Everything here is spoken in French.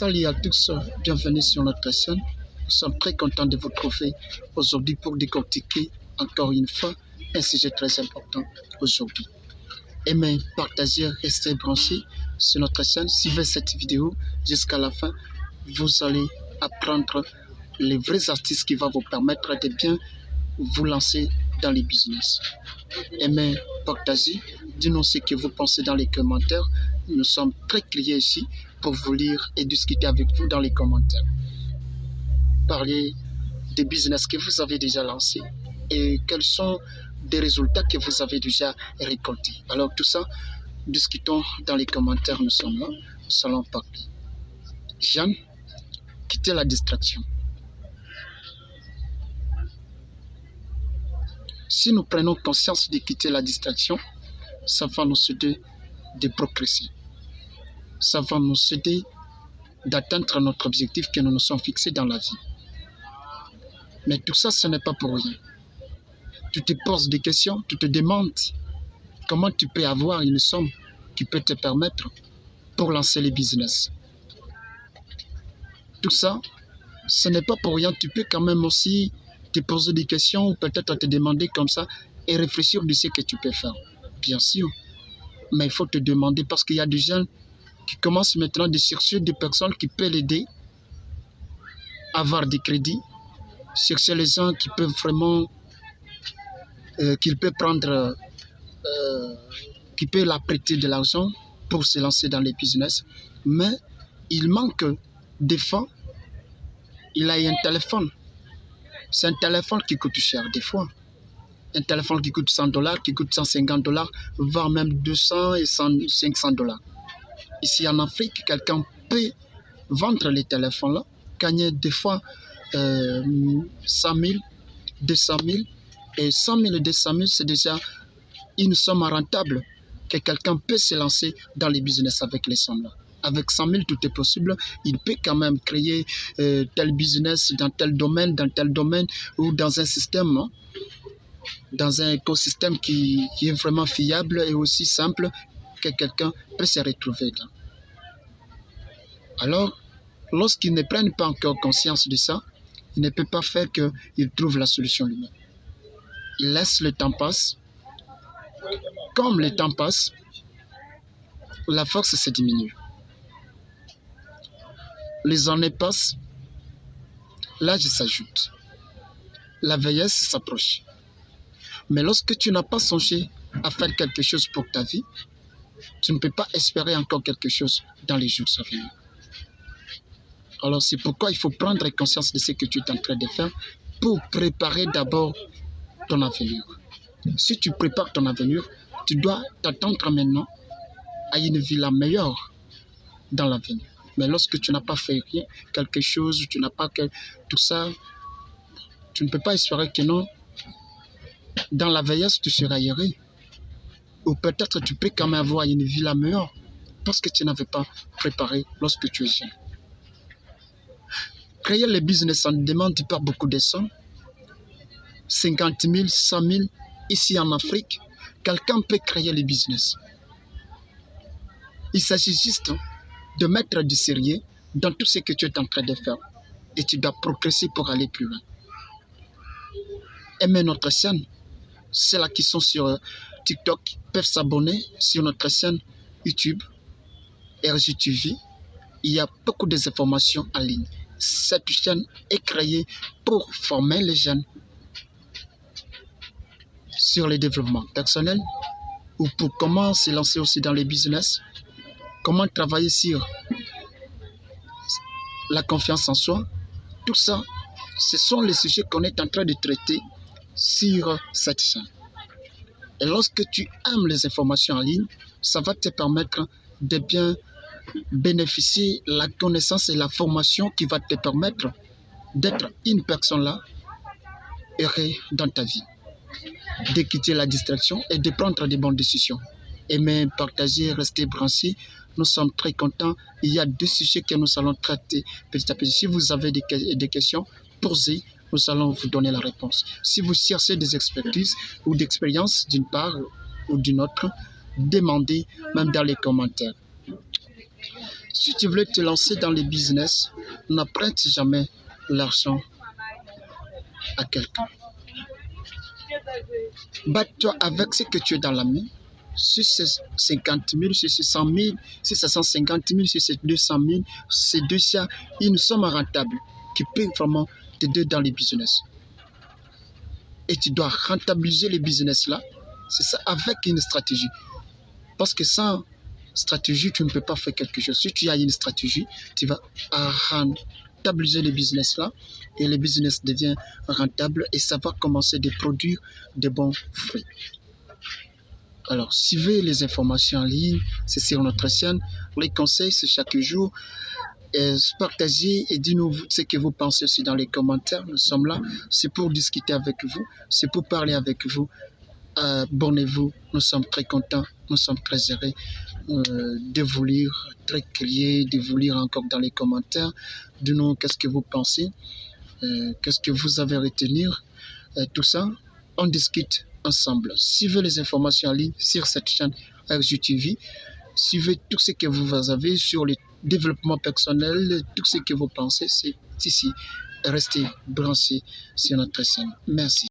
Salut à tous, bienvenue sur notre chaîne. Nous sommes très contents de vous trouver aujourd'hui pour décortiquer encore une fois un sujet très important aujourd'hui. Aimez, partagez, restez branchés sur notre chaîne. Suivez cette vidéo jusqu'à la fin. Vous allez apprendre les vraies astuces qui vont vous permettre de bien vous lancer dans les business. Aimez, partagez, dites-nous ce que vous pensez dans les commentaires. Nous sommes très clients ici pour vous lire et discuter avec vous dans les commentaires. Parlez des business que vous avez déjà lancés et quels sont des résultats que vous avez déjà récoltés. Alors tout ça, discutons dans les commentaires, nous sommes là, nous allons parler. Jeanne, quittez la distraction. Si nous prenons conscience de quitter la distraction, ça va nous aider de progresser. Ça va nous aider d'atteindre notre objectif que nous nous sommes fixés dans la vie. Mais tout ça, ce n'est pas pour rien. Tu te poses des questions, tu te demandes comment tu peux avoir une somme qui peut te permettre pour lancer les business. Tout ça, ce n'est pas pour rien. Tu peux quand même aussi te poser des questions ou peut-être te demander comme ça et réfléchir de ce que tu peux faire. Bien sûr, mais il faut te demander parce qu'il y a des jeunes qui commencent maintenant de chercher des personnes qui peuvent l'aider à avoir des crédits, chercher les gens qui peuvent vraiment, qu'ils peuvent prendre, qui peuvent leur prêter de l'argent pour se lancer dans les business. Mais il manque des fois, il a un téléphone. C'est un téléphone qui coûte cher des fois. Un téléphone qui coûte $100, qui coûte $150, voire même 200 et 500 $. Ici en Afrique, quelqu'un peut vendre les téléphones-là, gagner des fois 100 000, 200 000. Et 100 000 et 200 000, c'est déjà une somme rentable que quelqu'un peut se lancer dans les business avec les sommes-là. Avec 100 000, tout est possible. Il peut quand même créer tel business dans tel domaine ou dans un système, hein, dans un écosystème qui est vraiment fiable et aussi simple que quelqu'un peut se retrouver dans. Alors, lorsqu'ils ne prennent pas encore conscience de ça, il ne peut pas faire qu'il trouve la solution lui-même. Il laisse le temps passer. Comme le temps passe, la force se diminue. Les années passent, l'âge s'ajoute. La vieillesse s'approche. Mais lorsque tu n'as pas songé à faire quelque chose pour ta vie, tu ne peux pas espérer encore quelque chose dans les jours à venir. Alors c'est pourquoi il faut prendre conscience de ce que tu es en train de faire pour préparer d'abord ton avenir. Si tu prépares ton avenir, tu dois t'attendre maintenant à une vie la meilleure dans l'avenir. Mais lorsque tu n'as pas fait rien, quelque chose, tu n'as pas que tout ça, tu ne peux pas espérer que non, dans la vieillesse, tu seras heureux. Ou peut-être tu peux quand même avoir une vie la meilleure parce que tu n'avais pas préparé lorsque tu es jeune. Créer les business en demande pas beaucoup de sommes. 50 000, 100 000, ici en Afrique, quelqu'un peut créer les business. Il s'agit juste de mettre du sérieux dans tout ce que tu es en train de faire. Et tu dois progresser pour aller plus loin. Aimez notre chaîne. Ceux-là qui sont sur TikTok peuvent s'abonner sur notre chaîne YouTube, RGTV. Il y a beaucoup d'informations en ligne. Cette chaîne est créée pour former les jeunes sur le développement personnel ou pour comment se lancer aussi dans les business, comment travailler sur la confiance en soi. Tout ça, ce sont les sujets qu'on est en train de traiter sur cette chaîne. Et lorsque tu aimes les informations en ligne, ça va te permettre de bien bénéficier de la connaissance et la formation qui va te permettre d'être une personne là, heureuse dans ta vie, de quitter la distraction et de prendre de bonnes décisions. Aimer, partager, rester branchés. Nous sommes très contents. Il y a deux sujets que nous allons traiter petit à petit. Si vous avez des questions, posez, nous allons vous donner la réponse. Si vous cherchez des expertises ou d'expériences d'une part ou d'une autre, demandez même dans les commentaires. Si tu veux te lancer dans les business, n'emprunte jamais l'argent à quelqu'un. Bats-toi avec ce que tu as dans la main. Si c'est 50 000, si c'est 100 000, si c'est 150 000, si c'est 200 000, c'est déjà une somme rentable qui peut vraiment t'aider dans les business. Et tu dois rentabiliser les business là. C'est ça, avec une stratégie. Parce que sans stratégie, tu ne peux pas faire quelque chose. Si tu as une stratégie, tu vas rentabiliser les business là et le business devient rentable et ça va commencer à produire de bons fruits. Alors, suivez les informations en ligne, c'est sur notre chaîne. Les conseils, c'est chaque jour. Partagez et dites-nous ce que vous pensez aussi dans les commentaires. Nous sommes là, c'est pour discuter avec vous, c'est pour parler avec vous. Abonnez-vous, nous sommes très contents, nous sommes très heureux de vous lire, très curieux, de vous lire encore dans les commentaires. Dites-nous qu'est-ce que vous pensez, qu'est-ce que vous avez à retenir, tout ça, on discute ensemble. Suivez les informations en ligne sur cette chaîne RGTV. Suivez tout ce que vous avez sur le développement personnel, tout ce que vous pensez, c'est ici. Restez branchés sur notre chaîne. Merci.